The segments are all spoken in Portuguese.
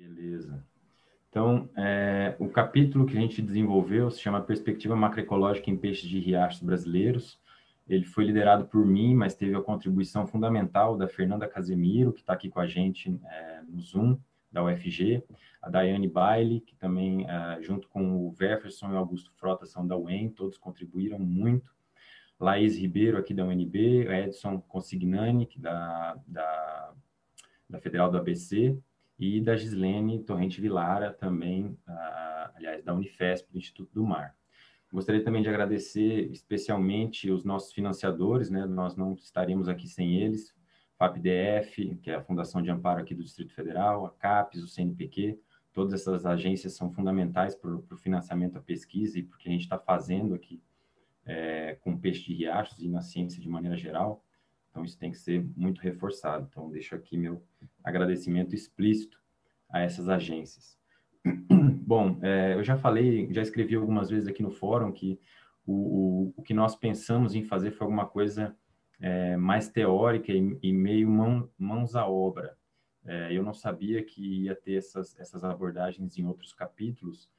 Beleza. Então, o capítulo que a gente desenvolveu se chama Perspectiva Macroecológica em Peixes de Riachos Brasileiros. Ele foi liderado por mim, mas teve a contribuição fundamental da Fernanda Casemiro, que está aqui com a gente no Zoom, da UFG, a Daiane Baile, que também, junto com o Jefferson e o Augusto Frota, são da UEM, todos contribuíram muito. Laís Ribeiro, aqui da UNB, Edson Consignani, que da Federal do ABC, e da Gislene Torrente Vilara, também, aliás, da Unifesp, do Instituto do Mar. Gostaria também de agradecer especialmente os nossos financiadores, né? Nós não estaríamos aqui sem eles, FAPDF, que é a Fundação de Amparo aqui do Distrito Federal, a CAPES, o CNPq, todas essas agências são fundamentais para o financiamento da pesquisa e porque a gente está fazendo aqui com peixe de riachos e na ciência de maneira geral. Então, isso tem que ser muito reforçado. Então, deixo aqui meu agradecimento explícito a essas agências. Bom, eu já falei, já escrevi algumas vezes aqui no fórum que o que nós pensamos em fazer foi alguma coisa mais teórica e meio mãos à obra. Eu não sabia que ia ter essas abordagens em outros capítulos.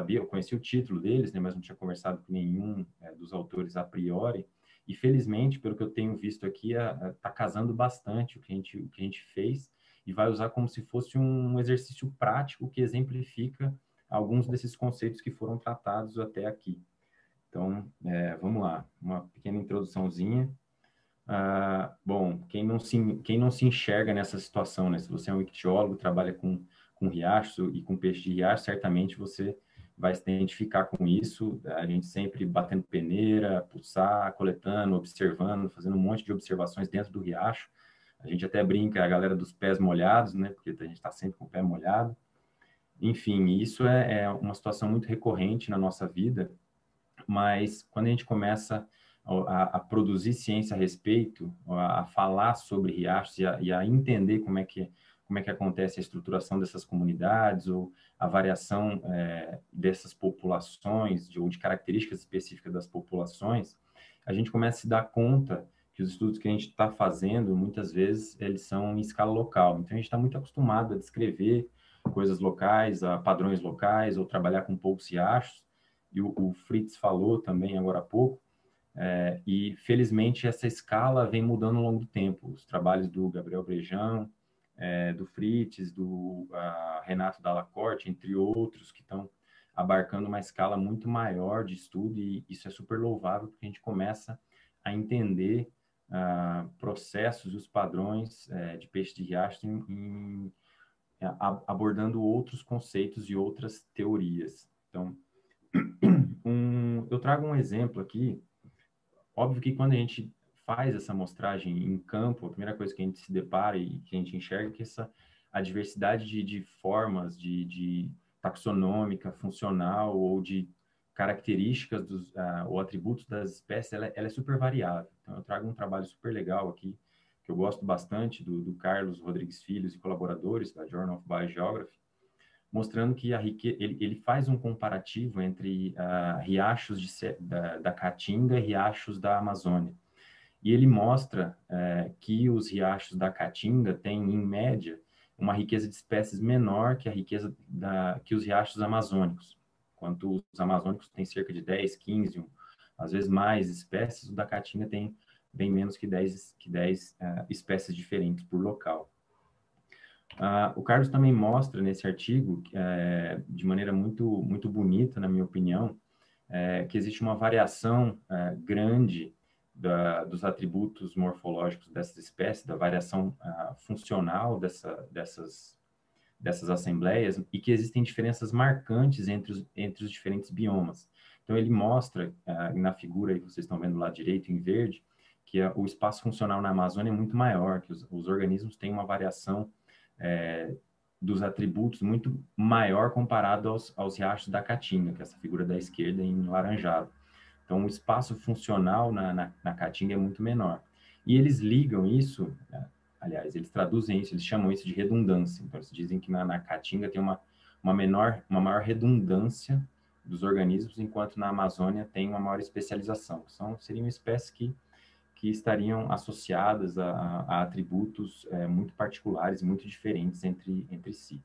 Eu conheci o título deles, né, mas não tinha conversado com nenhum dos autores a priori. E felizmente, pelo que eu tenho visto aqui, está casando bastante o que a gente fez e vai usar como se fosse um exercício prático que exemplifica alguns desses conceitos que foram tratados até aqui. Então, vamos lá, uma pequena introduçãozinha. Bom, quem não se enxerga nessa situação, né? Se você é um ictiólogo, trabalha com riacho e com peixe de riacho, certamente você vai se identificar com isso. A gente sempre batendo peneira, pulsar, coletando, observando, fazendo um monte de observações dentro do riacho. A gente até brinca, a galera dos pés molhados, né? Porque a gente está sempre com o pé molhado. Enfim, isso é uma situação muito recorrente na nossa vida, mas quando a gente começa a produzir ciência a respeito, a falar sobre riachos e a entender como é que acontece a estruturação dessas comunidades ou a variação dessas populações ou de características específicas das populações, a gente começa a se dar conta que os estudos que a gente está fazendo, muitas vezes, eles são em escala local. Então, a gente está muito acostumado a descrever coisas locais, a padrões locais, ou trabalhar com poucos riachos, e o Fritz falou também agora há pouco, e felizmente essa escala vem mudando ao longo do tempo. Os trabalhos do Gabriel Brejão, do Fritz, do Renato Dalla Corte, entre outros, que estão abarcando uma escala muito maior de estudo, e isso é super louvável, porque a gente começa a entender processos e os padrões de peixe de riacho abordando outros conceitos e outras teorias. Então, eu trago um exemplo aqui. Óbvio que quando a gente faz essa amostragem em campo, a primeira coisa que a gente se depara e que a gente enxerga é que a diversidade de formas, de taxonômica, funcional ou de características ou atributos das espécies, ela é super variável. Então, eu trago um trabalho super legal aqui, que eu gosto bastante, do Carlos Rodrigues Filhos e colaboradores, da Journal of Biogeography, mostrando que ele faz um comparativo entre riachos da Caatinga e riachos da Amazônia. E ele mostra que os riachos da Caatinga têm, em média, uma riqueza de espécies menor que a riqueza que os riachos amazônicos. Enquanto os amazônicos têm cerca de 10, 15, às vezes mais espécies, o da Caatinga tem bem menos que 10 espécies diferentes por local. O Carlos também mostra nesse artigo, de maneira muito bonita, na minha opinião, que existe uma variação grande dos atributos morfológicos dessas espécies, da variação funcional dessas assembleias, e que existem diferenças marcantes entre os diferentes biomas. Então, ele mostra, na figura aí que vocês estão vendo do lado direito, em verde, que o espaço funcional na Amazônia é muito maior, que os organismos têm uma variação dos atributos muito maior comparado aos riachos da Caatinga, que é essa figura da esquerda em laranjado. Então, o espaço funcional na Caatinga é muito menor. E eles ligam isso, aliás, eles traduzem isso, eles chamam isso de redundância. Então, eles dizem que na Caatinga tem uma maior redundância dos organismos, enquanto na Amazônia tem uma maior especialização. Seriam espécies que estariam associadas a atributos muito particulares, muito diferentes entre si.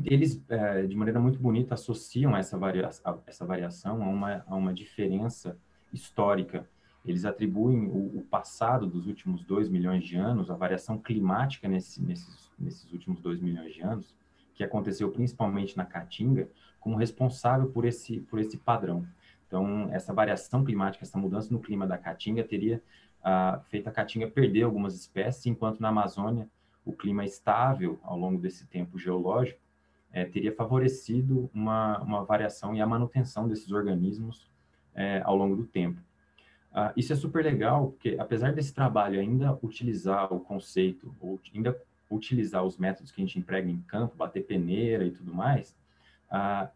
eles, de maneira muito bonita, associam essa variação a uma diferença histórica. Eles atribuem o passado dos últimos 2 milhões de anos, a variação climática nesses últimos 2 milhões de anos, que aconteceu principalmente na Caatinga, como responsável por esse padrão. Então, essa variação climática, essa mudança no clima da Caatinga teria feito a Caatinga perder algumas espécies, enquanto na Amazônia o clima estável ao longo desse tempo geológico teria favorecido uma variação e a manutenção desses organismos ao longo do tempo. Isso é super legal, porque apesar desse trabalho ainda utilizar o conceito, ou ainda utilizar os métodos que a gente emprega em campo, bater peneira e tudo mais,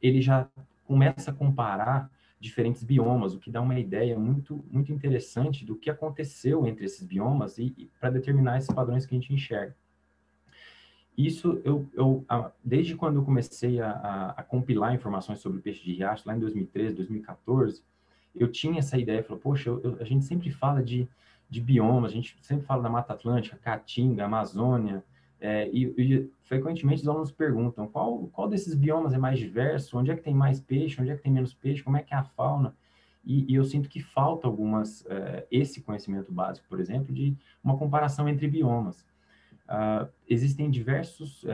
ele já começa a comparar diferentes biomas, o que dá uma ideia muito interessante do que aconteceu entre esses biomas e para determinar esses padrões que a gente enxerga. Isso, desde quando eu comecei a compilar informações sobre o peixe de riacho, lá em 2013, 2014, eu tinha essa ideia, falei, poxa, a gente sempre fala de biomas, a gente sempre fala da Mata Atlântica, Caatinga, Amazônia, e frequentemente os alunos perguntam qual desses biomas é mais diverso, onde é que tem mais peixe, onde é que tem menos peixe, como é que é a fauna, e eu sinto que falta esse conhecimento básico, por exemplo, de uma comparação entre biomas. Existem diversos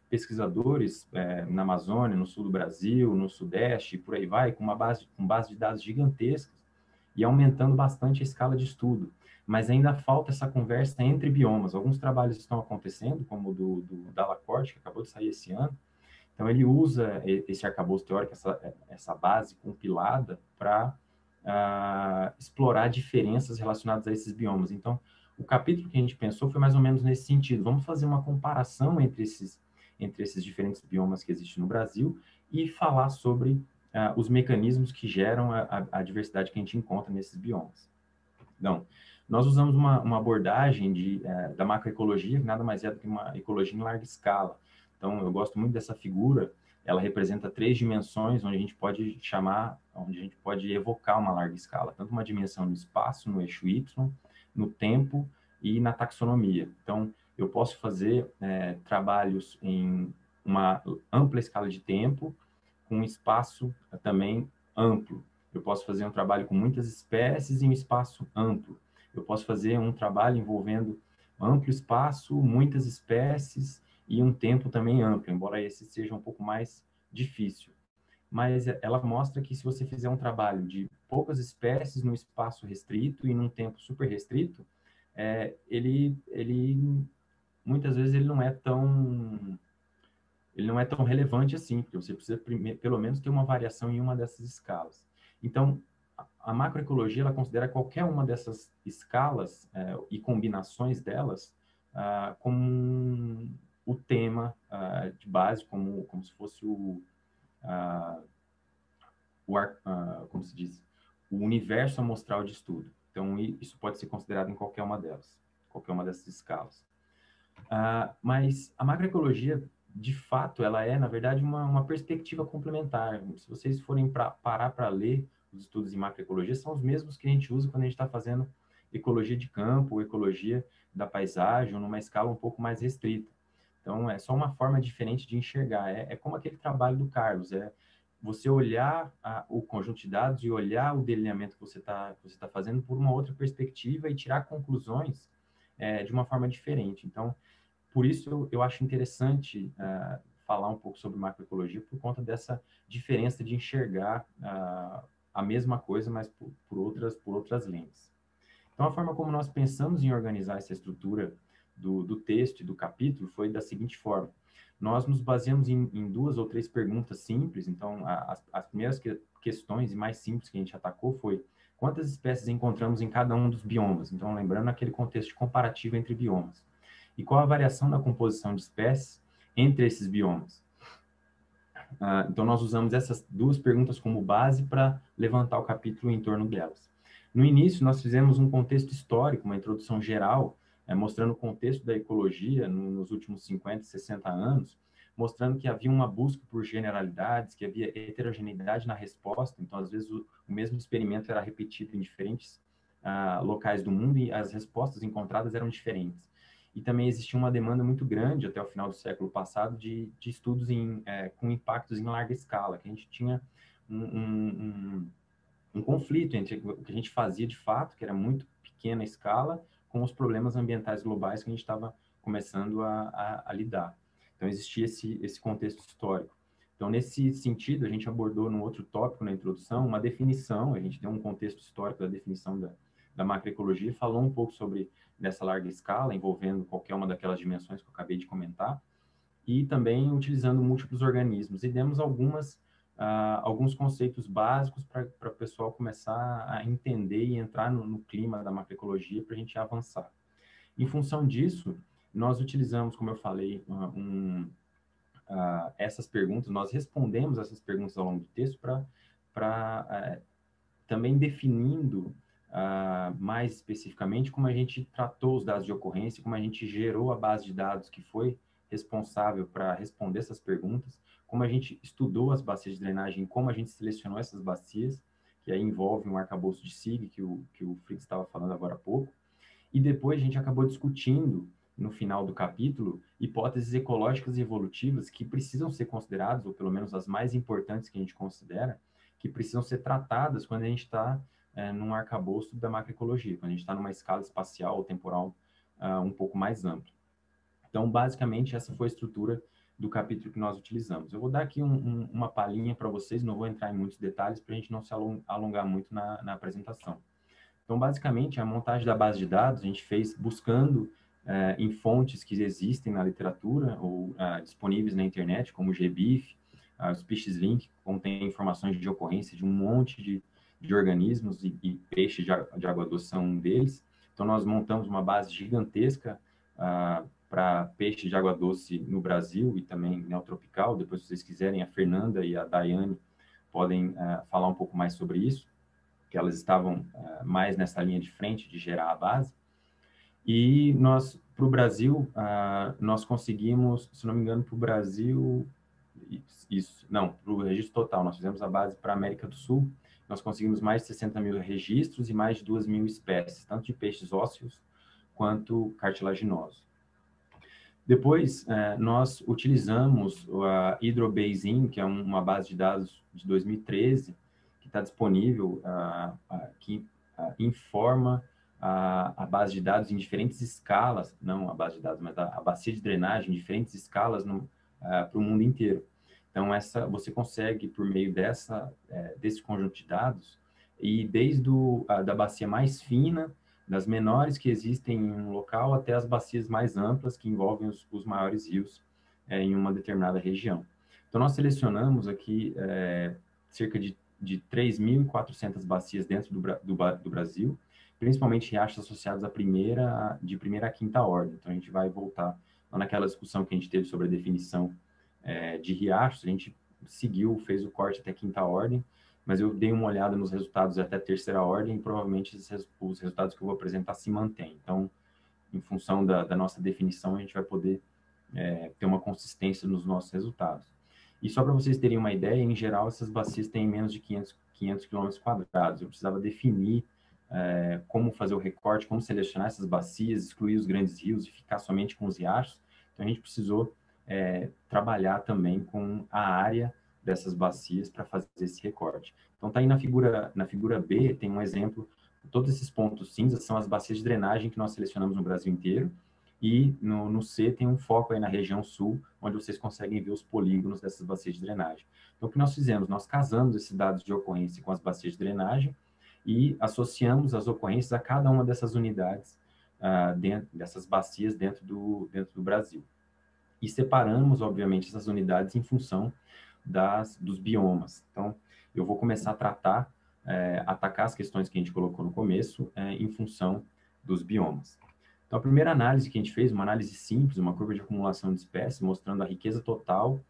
pesquisadores na Amazônia, no sul do Brasil, no Sudeste, e por aí vai, com base de dados gigantescas e aumentando bastante a escala de estudo. Mas ainda falta essa conversa entre biomas. Alguns trabalhos estão acontecendo, como o do Dalla Corte, que acabou de sair esse ano. Então, ele usa esse arcabouço teórico, essa base compilada, para explorar diferenças relacionadas a esses biomas. Então, o capítulo que a gente pensou foi mais ou menos nesse sentido. Vamos fazer uma comparação entre esses diferentes biomas que existem no Brasil e falar sobre os mecanismos que geram a diversidade que a gente encontra nesses biomas. Então, nós usamos uma abordagem da macroecologia, que nada mais é do que uma ecologia em larga escala. Então, eu gosto muito dessa figura. Ela representa 3 dimensões onde a gente pode evocar uma larga escala, tanto uma dimensão no espaço, no eixo Y, no tempo e na taxonomia. Então, eu posso fazer trabalhos em uma ampla escala de tempo, com um espaço também amplo. Eu posso fazer um trabalho com muitas espécies em um espaço amplo. Eu posso fazer um trabalho envolvendo amplo espaço, muitas espécies e um tempo também amplo, embora esse seja um pouco mais difícil. Mas ela mostra que se você fizer um trabalho de poucas espécies num espaço restrito e num tempo super restrito, ele muitas vezes ele não é tão relevante assim, porque você precisa pelo menos ter uma variação em uma dessas escalas. Então, a macroecologia ela considera qualquer uma dessas escalas e combinações delas como o tema de base, como se fosse como se diz, o universo amostral de estudo. Então, isso pode ser considerado em qualquer uma delas, qualquer uma dessas escalas. Mas a macroecologia, de fato, ela é, na verdade, uma perspectiva complementar. Se vocês forem parar para ler os estudos em macroecologia, são os mesmos que a gente usa quando a gente está fazendo ecologia de campo, ou ecologia da paisagem, ou numa escala um pouco mais restrita. Então, é só uma forma diferente de enxergar. É como aquele trabalho do Carlos, você olhar o conjunto de dados e olhar o delineamento que você tá fazendo por uma outra perspectiva e tirar conclusões de uma forma diferente. Então, por isso eu acho interessante falar um pouco sobre macroecologia, por conta dessa diferença de enxergar a mesma coisa, mas por outras lentes. Então, a forma como nós pensamos em organizar essa estrutura do texto e do capítulo foi da seguinte forma. Nós nos baseamos em 2 ou 3 perguntas simples. Então, as primeiras questões e mais simples que a gente atacou foi: quantas espécies encontramos em cada um dos biomas? Então, lembrando aquele contexto de comparativo entre biomas. E qual a variação da composição de espécies entre esses biomas? Então, nós usamos essas 2 perguntas como base para levantar o capítulo em torno delas. No início, nós fizemos um contexto histórico, uma introdução geral, mostrando o contexto da ecologia nos últimos 50, 60 anos, mostrando que havia uma busca por generalidades, que havia heterogeneidade na resposta. Então, às vezes, o mesmo experimento era repetido em diferentes locais do mundo e as respostas encontradas eram diferentes. e também existia uma demanda muito grande até o final do século passado de estudos com impactos em larga escala, que a gente tinha um, um, um conflito entre o que a gente fazia de fato, que era muito pequena escala, com os problemas ambientais globais que a gente estava começando a lidar. Então, existia esse contexto histórico. Então, nesse sentido, a gente abordou no outro tópico, na introdução, uma definição, a gente deu um contexto histórico da definição da macroecologia, falou um pouco sobre dessa larga escala, envolvendo qualquer uma daquelas dimensões que eu acabei de comentar, e também utilizando múltiplos organismos. E demos alguns conceitos básicos para o pessoal começar a entender e entrar no clima da macroecologia para a gente avançar. Em função disso, nós utilizamos, como eu falei, essas perguntas, nós respondemos essas perguntas ao longo do texto para também definindo mais especificamente como a gente tratou os dados de ocorrência, como a gente gerou a base de dados que foi responsável para responder essas perguntas, como a gente estudou as bacias de drenagem, como a gente selecionou essas bacias, que aí envolve um arcabouço de SIG, que o Fritz estava falando agora há pouco, e depois a gente acabou discutindo, no final do capítulo, hipóteses ecológicas e evolutivas que precisam ser consideradas, ou pelo menos as mais importantes que a gente considera, que precisam ser tratadas quando a gente está num arcabouço da macroecologia, quando a gente está numa escala espacial ou temporal um pouco mais ampla. Então, basicamente, essa foi a estrutura do capítulo que nós utilizamos. Eu vou dar aqui uma palhinha para vocês, não vou entrar em muitos detalhes para a gente não se alongar muito na apresentação. Então, basicamente, a montagem da base de dados a gente fez buscando em fontes que existem na literatura ou disponíveis na internet, como o GBIF, o Species-Link, que contém informações de ocorrência de um monte de organismos e peixes de água doce são um deles. Então, nós montamos uma base gigantesca para peixes de água doce no Brasil e também neotropical. Depois, se vocês quiserem, a Fernanda e a Daiane podem falar um pouco mais sobre isso, que elas estavam mais nessa linha de frente de gerar a base. E nós, para o Brasil, nós conseguimos, se não me engano, para o Brasil, para o registro total, nós fizemos a base para a América do Sul, nós conseguimos mais de 60 mil registros e mais de 2 mil espécies, tanto de peixes ósseos quanto cartilaginosos. Depois, nós utilizamos a Hydrobasin, que é uma base de dados de 2013, que está disponível, que informa a base de dados em diferentes escalas, não a base de dados, mas a bacia de drenagem em diferentes escalas para o mundo inteiro. Então, você consegue, por meio desse conjunto de dados, e desde da bacia mais fina, das menores que existem em um local até as bacias mais amplas que envolvem os maiores rios em uma determinada região. Então, nós selecionamos aqui cerca de 3.400 bacias dentro do Brasil, principalmente riachos associados de primeira a quinta ordem. Então, a gente vai voltar naquela discussão que a gente teve sobre a definição de riachos, a gente fez o corte até quinta ordem, mas eu dei uma olhada nos resultados até terceira ordem e provavelmente os resultados que eu vou apresentar se mantêm. Então, em função da nossa definição, a gente vai poder ter uma consistência nos nossos resultados. E só para vocês terem uma ideia, em geral, essas bacias têm menos de 500 quilômetros quadrados. Eu precisava definir como fazer o recorte, como selecionar essas bacias, excluir os grandes rios e ficar somente com os riachos. Então, a gente precisou trabalhar também com a área dessas bacias para fazer esse recorte. Então, está aí na figura B, tem um exemplo, todos esses pontos cinzas são as bacias de drenagem que nós selecionamos no Brasil inteiro, e no C tem um foco aí na região sul, onde vocês conseguem ver os polígonos dessas bacias de drenagem. Então, o que nós fizemos? Nós casamos esses dados de ocorrência com as bacias de drenagem e associamos as ocorrências a cada uma dessas unidades, dessas bacias dentro do Brasil. E separamos, obviamente, essas unidades em função dos biomas. Então, eu vou começar a atacar as questões que a gente colocou no começo em função dos biomas. Então, a primeira análise que a gente fez, uma análise simples, uma curva de acumulação de espécies, mostrando a riqueza total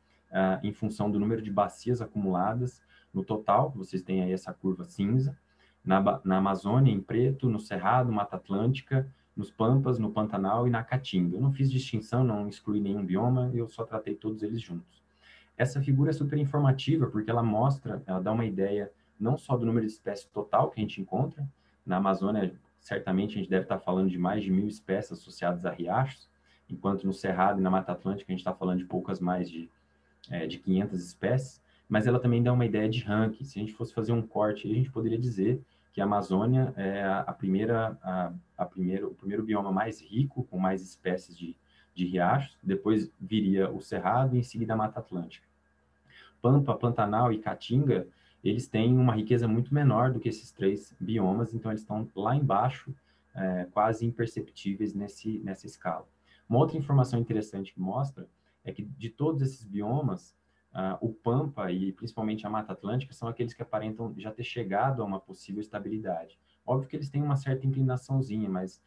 em função do número de bacias acumuladas no total, vocês têm aí essa curva cinza, na Amazônia em preto, no Cerrado, Mata Atlântica, nos Pampas, no Pantanal e na Caatinga. Eu não fiz distinção, não excluí nenhum bioma, eu só tratei todos eles juntos. Essa figura é super informativa porque ela dá uma ideia não só do número de espécies total que a gente encontra, na Amazônia certamente a gente deve estar falando de mais de 1.000 espécies associadas a riachos, enquanto no Cerrado e na Mata Atlântica a gente está falando de poucas mais de 500 espécies, mas ela também dá uma ideia de ranking. Se a gente fosse fazer um corte, a gente poderia dizer que a Amazônia é o primeiro bioma mais rico, com mais espécies de riachos, depois viria o Cerrado e em seguida a Mata Atlântica. Pampa, Pantanal e Caatinga, eles têm uma riqueza muito menor do que esses três biomas, então eles estão lá embaixo, quase imperceptíveis nessa escala. Uma outra informação interessante que mostra é que de todos esses biomas, o Pampa e principalmente a Mata Atlântica são aqueles que aparentam já ter chegado a uma possível estabilidade. Óbvio que eles têm uma certa inclinaçãozinha, mas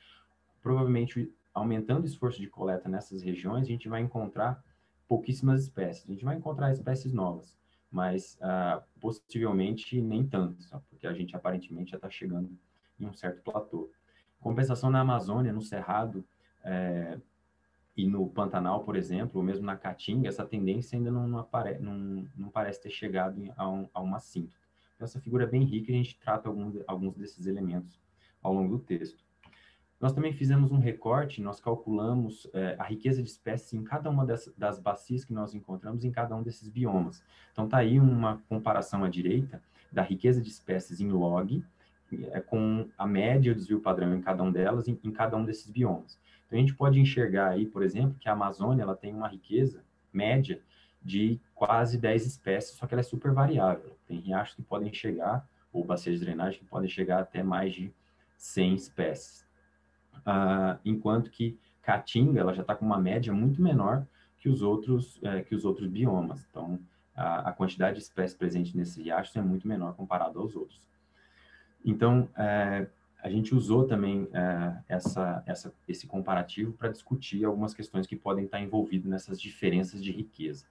provavelmente aumentando o esforço de coleta nessas regiões, a gente vai encontrar pouquíssimas espécies. A gente vai encontrar espécies novas, mas possivelmente nem tanto, porque a gente aparentemente já está chegando em um certo platô. Compensação na Amazônia, no Cerrado e no Pantanal, por exemplo, ou mesmo na Caatinga, essa tendência ainda não parece ter chegado a uma síntese. Então, essa figura é bem rica e a gente trata alguns desses elementos ao longo do texto. Nós também fizemos um recorte, nós calculamos a riqueza de espécies em cada uma das bacias que nós encontramos em cada um desses biomas. Então, está aí uma comparação à direita da riqueza de espécies em log, com a média do desvio padrão em cada um delas, em cada um desses biomas. Então, a gente pode enxergar aí, por exemplo, que a Amazônia ela tem uma riqueza média de quase 10 espécies, só que ela é super variável. Tem riachos que podem chegar, ou bacias de drenagem que podem chegar até mais de 100 espécies. Enquanto que Caatinga ela já está com uma média muito menor que os outros biomas. Então, a quantidade de espécies presentes nesses riachos é muito menor comparado aos outros. Então, a gente usou também esse comparativo para discutir algumas questões que podem estar envolvidas nessas diferenças de riqueza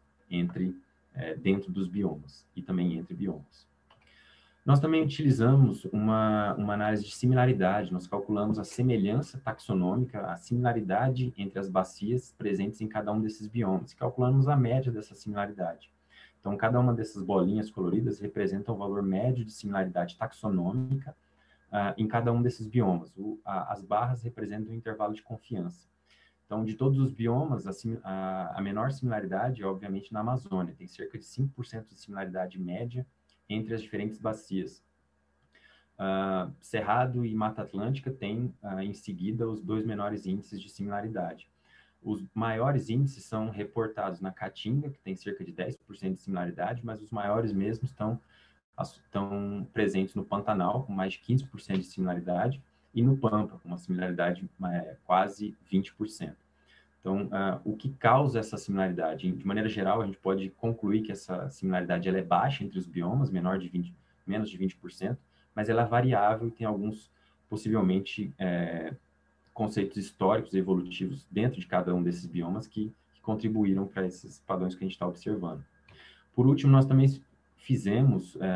dentro dos biomas e também entre biomas. Nós também utilizamos uma análise de similaridade, nós calculamos a semelhança taxonômica, a similaridade entre as bacias presentes em cada um desses biomas, e calculamos a média dessa similaridade. Então, cada uma dessas bolinhas coloridas representa o valor médio de similaridade taxonômica em cada um desses biomas. As barras representam o intervalo de confiança. Então, de todos os biomas, a menor similaridade é, obviamente, na Amazônia, tem cerca de 5% de similaridade média entre as diferentes bacias. Cerrado e Mata Atlântica têm, em seguida, os dois menores índices de similaridade. Os maiores índices são reportados na Caatinga, que tem cerca de 10% de similaridade, mas os maiores mesmo estão presentes no Pantanal, com mais de 15% de similaridade, e no Pampa, com uma similaridade quase 20%. Então, o que causa essa similaridade? De maneira geral, a gente pode concluir que essa similaridade ela é baixa entre os biomas, menos de 20%, mas ela é variável e tem alguns, possivelmente, conceitos históricos e evolutivos dentro de cada um desses biomas que contribuíram para esses padrões que a gente está observando. Por último, nós também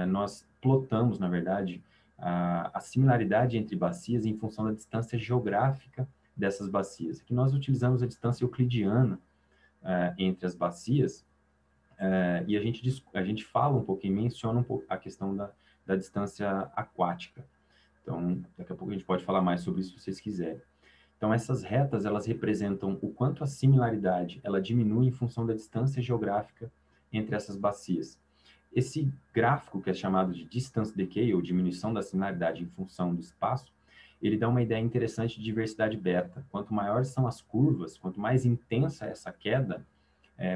nós plotamos, na verdade, a similaridade entre bacias em função da distância geográfica dessas bacias. Aqui nós utilizamos a distância euclidiana entre as bacias e a gente fala um pouquinho, menciona um pouco a questão da distância aquática. Então, daqui a pouco a gente pode falar mais sobre isso se vocês quiserem. Então, essas retas, elas representam o quanto a similaridade ela diminui em função da distância geográfica entre essas bacias. Esse gráfico, que é chamado de distance decay, ou diminuição da similaridade em função do espaço, ele dá uma ideia interessante de diversidade beta. Quanto maiores são as curvas, quanto mais intensa é essa queda,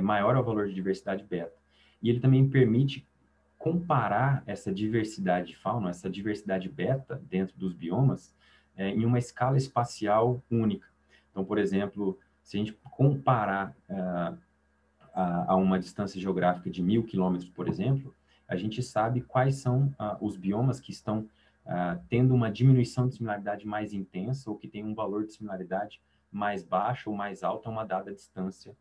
maior é o valor de diversidade beta. E ele também permite comparar essa diversidade de fauna, essa diversidade beta dentro dos biomas, em uma escala espacial única. Então, por exemplo, se a gente comparar a uma distância geográfica de 1.000 quilômetros, por exemplo, a gente sabe quais são os biomas que estão tendo uma diminuição de similaridade mais intensa ou que tem um valor de similaridade mais baixo ou mais alto a uma dada distância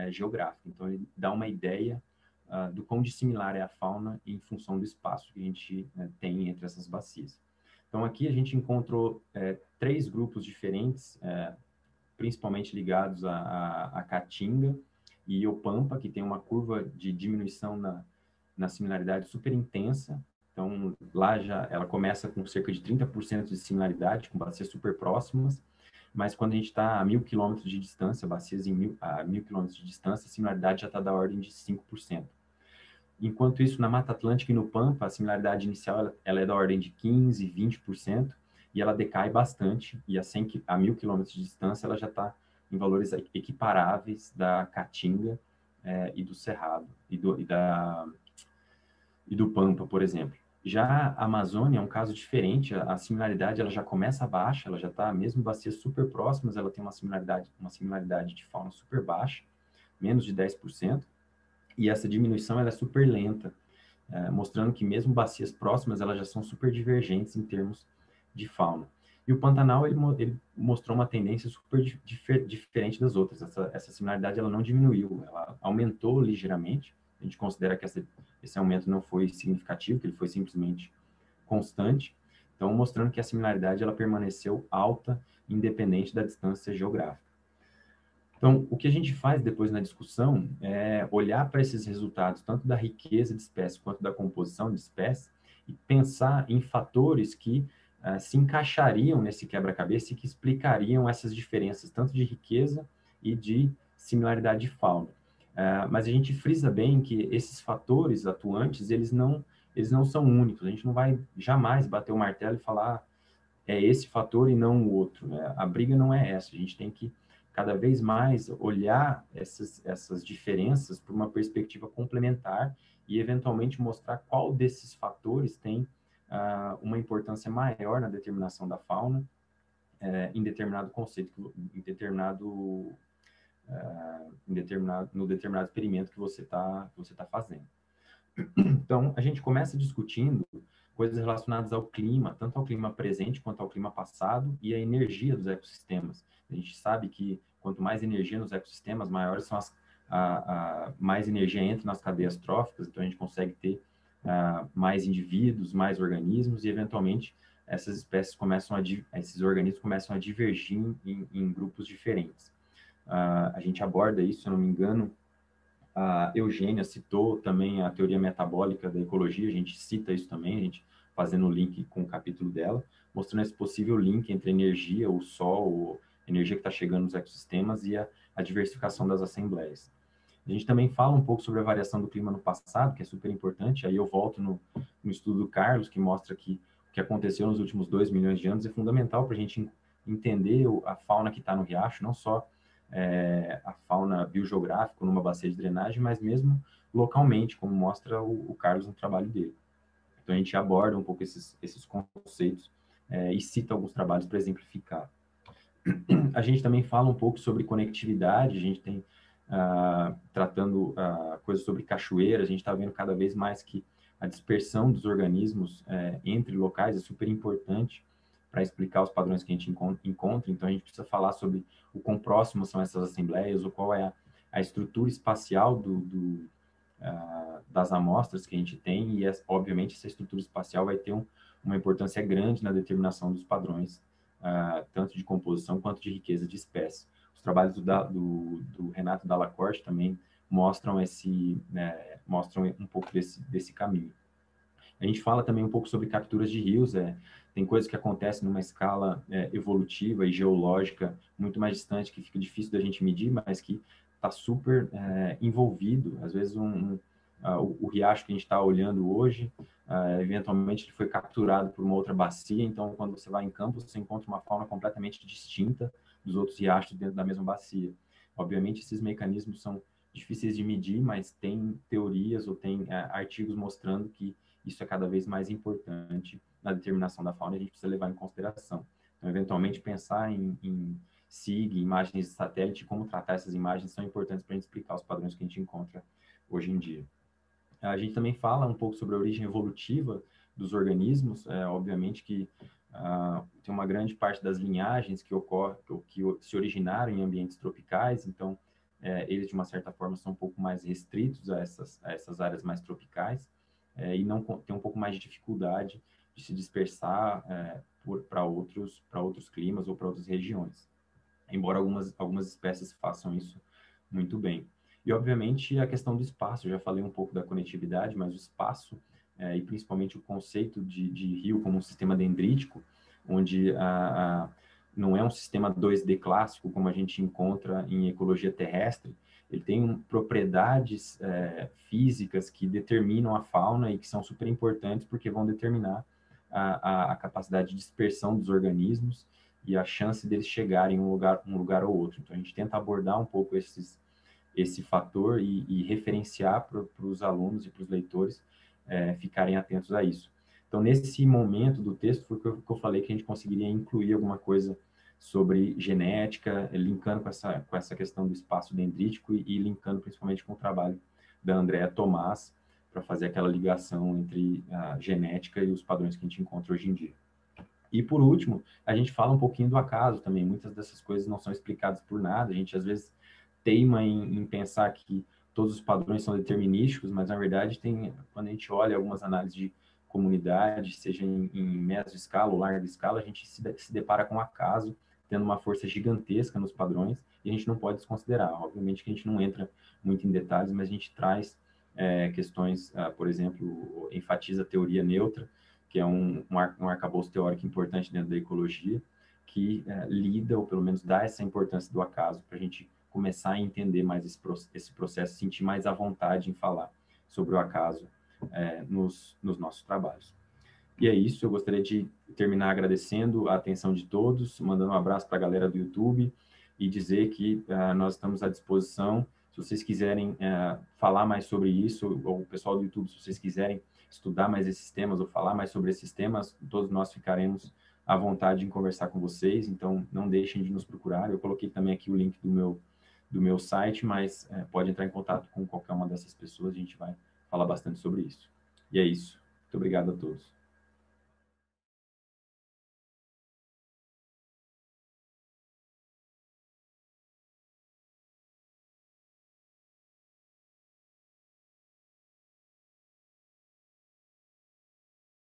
geográfica. Então, ele dá uma ideia do quão dissimilar é a fauna em função do espaço que a gente tem entre essas bacias. Então, aqui a gente encontrou 3 grupos diferentes, principalmente ligados à Caatinga e o Pampa, que tem uma curva de diminuição na similaridade super intensa. Então, lá ela começa com cerca de 30% de similaridade, com bacias super próximas. mas quando a gente está a 1.000 quilômetros de distância, bacias a 1.000 quilômetros de distância, a similaridade já está da ordem de 5%. Enquanto isso, na Mata Atlântica e no Pampa, a similaridade inicial ela é da ordem de 15%, 20%, e ela decai bastante, e a 1.000 quilômetros de distância ela já está em valores equiparáveis da Caatinga e do Cerrado, e do Pampa, por exemplo. Já a Amazônia é um caso diferente, a similaridade ela já começa baixa, ela já está, mesmo bacias super próximas, ela tem uma similaridade de fauna super baixa, menos de 10%, e essa diminuição ela é super lenta, mostrando que mesmo bacias próximas, elas já são super divergentes em termos de fauna. E o Pantanal, ele mostrou uma tendência super diferente das outras. Essa similaridade, ela não diminuiu, ela aumentou ligeiramente. A gente considera que esse aumento não foi significativo, que ele foi simplesmente constante. Então, mostrando que a similaridade, ela permaneceu alta, independente da distância geográfica. Então, o que a gente faz depois na discussão é olhar para esses resultados, tanto da riqueza de espécies quanto da composição de espécies, e pensar em fatores que se encaixariam nesse quebra-cabeça e que explicariam essas diferenças, tanto de riqueza e de similaridade de fauna. Mas a gente frisa bem que esses fatores atuantes, eles não são únicos. A gente não vai jamais bater o martelo e falar é esse fator e não o outro, né? A briga não é essa. A gente tem que cada vez mais olhar essas diferenças por uma perspectiva complementar e eventualmente mostrar qual desses fatores tem uma importância maior na determinação da fauna em determinado conceito, no determinado experimento que você tá fazendo. Então, a gente começa discutindo coisas relacionadas ao clima, tanto ao clima presente quanto ao clima passado e a energia dos ecossistemas. A gente sabe que quanto mais energia nos ecossistemas, maiores são mais energia entra nas cadeias tróficas, então a gente consegue ter mais indivíduos, mais organismos e eventualmente esses organismos começam a divergir em grupos diferentes. A gente aborda isso, se eu não me engano, a Eugênia citou também a teoria metabólica da ecologia, a gente cita isso também, a gente fazendo o link com o capítulo dela, mostrando esse possível link entre energia, o sol, a energia que está chegando nos ecossistemas e a diversificação das assembleias. A gente também fala um pouco sobre a variação do clima no passado, que é super importante, aí eu volto no estudo do Carlos, que mostra que o que aconteceu nos últimos 2 milhões de anos é fundamental para a gente entender a fauna que está no riacho, não só a fauna biogeográfica numa bacia de drenagem, mas mesmo localmente, como mostra o Carlos no trabalho dele. Então, a gente aborda um pouco esses conceitos e cita alguns trabalhos para exemplificar. A gente também fala um pouco sobre conectividade, a gente tem tratando coisas sobre cachoeiras, a gente está vendo cada vez mais que a dispersão dos organismos entre locais é super importante para explicar os padrões que a gente encontra, então a gente precisa falar sobre o quão próximos são essas assembleias, ou qual é a estrutura espacial das amostras que a gente tem, e obviamente essa estrutura espacial vai ter uma importância grande na determinação dos padrões, tanto de composição quanto de riqueza de espécies. Os trabalhos do Renato Dalla Corte também mostram mostram um pouco desse caminho. A gente fala também um pouco sobre capturas de rios, tem coisas que acontecem numa escala evolutiva e geológica muito mais distante, que fica difícil da gente medir, mas que está super envolvido. Às vezes o riacho que a gente está olhando hoje, eventualmente ele foi capturado por uma outra bacia, então quando você vai em campo, você encontra uma fauna completamente distinta dos outros riachos dentro da mesma bacia. Obviamente esses mecanismos são difíceis de medir, mas tem teorias ou tem artigos mostrando que isso é cada vez mais importante na determinação da fauna e a gente precisa levar em consideração. Então, eventualmente, pensar em SIG, imagens de satélite, como tratar essas imagens são importantes para a gente explicar os padrões que a gente encontra hoje em dia. A gente também fala um pouco sobre a origem evolutiva dos organismos, obviamente que tem uma grande parte das linhagens que se originaram em ambientes tropicais, então eles de uma certa forma são um pouco mais restritos a essas áreas mais tropicais, e não tem um pouco mais de dificuldade de se dispersar para outros climas ou para outras regiões, embora algumas espécies façam isso muito bem. E, obviamente, a questão do espaço, eu já falei um pouco da conectividade, mas o espaço, e principalmente o conceito de rio como um sistema dendrítico, onde não é um sistema 2D clássico, como a gente encontra em ecologia terrestre. Ele tem propriedades físicas que determinam a fauna e que são super importantes porque vão determinar a capacidade de dispersão dos organismos e a chance deles chegarem em um lugar ou outro. Então, a gente tenta abordar um pouco esse fator e referenciar para os alunos e para os leitores ficarem atentos a isso. Então, nesse momento do texto, foi que eu falei que a gente conseguiria incluir alguma coisa sobre genética, linkando com essa questão do espaço dendrítico e linkando principalmente com o trabalho da Andrea Tomás, para fazer aquela ligação entre a genética e os padrões que a gente encontra hoje em dia. E, por último, a gente fala um pouquinho do acaso também. Muitas dessas coisas não são explicadas por nada. A gente, às vezes, teima em pensar que todos os padrões são determinísticos, mas, na verdade, quando a gente olha algumas análises de comunidade, seja em média escala ou larga escala, a gente se depara com acaso, tendo uma força gigantesca nos padrões, e a gente não pode desconsiderar. Obviamente que a gente não entra muito em detalhes, mas a gente traz questões, por exemplo, enfatiza a teoria neutra, que é um arcabouço teórico importante dentro da ecologia, que lida, ou pelo menos dá essa importância do acaso, para a gente começar a entender mais esse processo, sentir mais à vontade em falar sobre o acaso nos nossos trabalhos. E é isso, eu gostaria de terminar agradecendo a atenção de todos, mandando um abraço para a galera do YouTube e dizer que nós estamos à disposição. Se vocês quiserem falar mais sobre isso, ou o pessoal do YouTube, se vocês quiserem estudar mais esses temas ou falar mais sobre esses temas, todos nós ficaremos à vontade em conversar com vocês, então não deixem de nos procurar. Eu coloquei também aqui o link do meu site, mas pode entrar em contato com qualquer uma dessas pessoas, a gente vai falar bastante sobre isso. E é isso. Muito obrigado a todos.